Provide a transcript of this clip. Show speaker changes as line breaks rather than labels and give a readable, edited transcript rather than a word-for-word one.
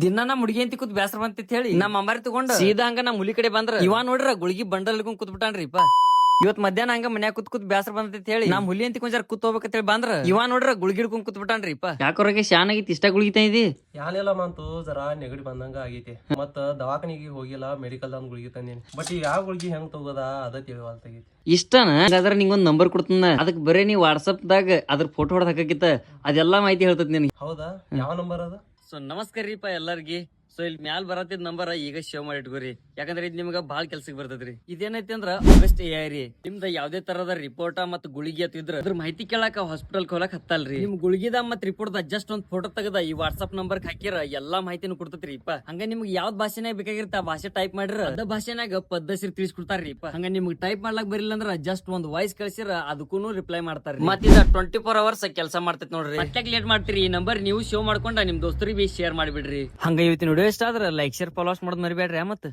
ದಿನ ನಮ್ ಹುಡುಗಿ ಅಂತ ಕೂತ್ ಬ್ಯಾಸರ ಬಂತ ಹೇಳಿ ನಮ್ಮ ಅಂಬಾರಿ ತಗೊಂಡ ಸೀದಾ ಹಂಗ ನಮ್ ಹುಲಿ ಕಡೆ ಬಂದ್ರ ಇವ ನೋಡ್ರ ಗುಳಿಗಿ ಬಂಡಲ್ ಹಿಡ್ಕೊಂಡ್ ಕೂತ್ ಬಿಟ್ಟಾನ್ರಿಪ್ಪ. ಇವತ್ ಮಧ್ಯಾಹ್ನ ಹಂಗ ಮನ್ಯಾಗ ಕೂತ್ ಬ್ಯಾಸರ ಬಂತ ಹೇಳಿ ನಮ್ ಹುಲಿ ಅಂತ ಕೊಂಚ ಕೂತ್ ಹೋಗ್ಬೇಕಂತ ಹೇಳಿ ಬಂದ್ರ ಇವ ನೋಡ್ರ ಗುಳಿಗಿ ಹಿಡ್ಕೊಂಡ್ ಕೂತ್ ಬಿಟ್ಟಾನ್ರಿಪ್ಪ. ಯಾಕೊರಗೆ ಶಾನ್ ಆಗಿತ್ತು ಇಷ್ಟ ಗುಳಿಗಿತಾ ಇದಿ
ಯಾನೆಲ್ಲ ಮಂತು ಜರಾ ನೆಗಡಿ ಬಂದಂಗ ಆಗೈತಿ. ಮತ್ತ ದವಾಖಾನಿಗೆ ಹೋಗಿಲ್ಲ, ಮೆಡಿಕಲ್ ಒಂದ್ ಗುಳಿಗೆ ತಂದೇನಿ. ಬಟ್ ಈ ಯಾವ ಗುಳಿಗಿ ಹೆಂಗ್ ತಗೋದ ಅದ ತಿಳಿವಾಲ್ತಾಗೈತಿ.
ಇಷ್ಟನ ಅದ್ರ ನಿಂಗೊಂದ್ ನಂಬರ್ ಕೊಡ್ತನ, ಅದಕ್ ಬರೇ ನೀ ವಾಟ್ಸಪ್ ದಾಗ ಅದ್ರ ಫೋಟೋ ಹೊಡೆದ್ ಹಾಕಕಿತ್ತ ಅದೆಲ್ಲಾ ಮಾಹಿತಿ ಹೇಳ್ತದ ನಿನಗೆ.
ಹೌದಾ, ಯಾವ ನಂಬರ್ ಅದ?
ಸೊ ನಮಸ್ಕಾರ ರೀಪಾ ಎಲ್ಲಾರ್ಗಿ. ಸೊ ಇಲ್ಲಿ ಮ್ಯಾಲ್ ಬರತ್ತಿದ್ ನಂಬರ್ ಈಗ ಸೇವ್ ಮಾಡಿ ಇಟ್ಕೋರಿ, ಯಾಕಂದ್ರೆ ಇದು ನಿಮ್ಗ ಬಾಳ ಕೆಲ್ಸಕ್ಕೆ ಬರ್ತದ್ರಿ. ಇದೇನೈತಿ ಅಂದ್ರ ಆಗಸ್ಟ್ ರೀ ನಿಮ್ದ ಯಾವ್ದೇ ತರದ ರಿಪೋರ್ಟ್ ಮತ್ ಗುಳಿಗೆ ಅತಿದ್ರ ಅದ್ರ ಮಾಹಿತಿ ಕೇಳಾಕ ಹಾಸ್ಪಿಟಲ್ ಹೋಗಕ್ ಹತ್ತಲ್ರಿ. ನಿಮ್ ಗುಳಿಗಿದ ಮತ್ ರಿಪೋರ್ಟ್ ಜಸ್ಟ್ ಒಂದ್ ಫೋಟೋ ತೆಗದ ಈ ವಾಟ್ಸ್ಆಪ್ ನಂಬರ್ ಹಾಕಿರ ಎಲ್ಲಾ ಮಾಹಿತಿನೂ ಕೊಡ್ತೈತ್ರಿಪ್ಪ. ಹಂಗ ನಿಮ್ಗೆ ಯಾವ್ದ್ ಭಾಷೆನಾಗ ಬೇಕಾಗಿರ್ತ ಆ ಭಾಷೆ ಟೈಪ್ ಮಾಡಿರ ಅದ ಭಾಷೆನಾಗ ಪದ್ಧತಿ ತಿಳಿಸ್ಕೊಡ್ತಾರ್ರಿಪ್ಪ. ಹಂಗ ನಿಮ್ಗೆ ಟೈಪ್ ಮಾಡ್ಲಾಕ್ ಬರಿಲ್ಲ ಅಂದ್ರ ಜಸ್ಟ್ ಒಂದ್ ವಾಯ್ಸ್ ಕಳ್ಸಿರ ಅದಕ್ಕೂ ರಿಪ್ಲೈ ಮಾಡ್ತಾರ. ಮತ್ ಇದ 24 hours ಕೆಲಸ ಮಾಡ್ತೈತ್ ನೋಡ್ರಿ. ಮತ್ತೆ ಲೇಟ್ ಮಾಡ್ತೀರಿ, ಈ ನಂಬರ್ ನೀವು ಶೋ ಮಾಡ್ಕೊಂಡ ನಿಮ್ ದೋಸ್ತರಿಗೆ ಶೇರ್ ಮಾಡಿಬಿಡ್ರಿ. ಹಂಗ ಇವತ್ತಿನ ವಿಡಿಯೋ ಇಷ್ಟ ಆದ್ರ ಲೈಕ್ ಶೇರ್ ಫಾಲೋಸ್ ಮಾಡೋದ್ ಮರಿಬೇಡ್ರಿ. ಮತ್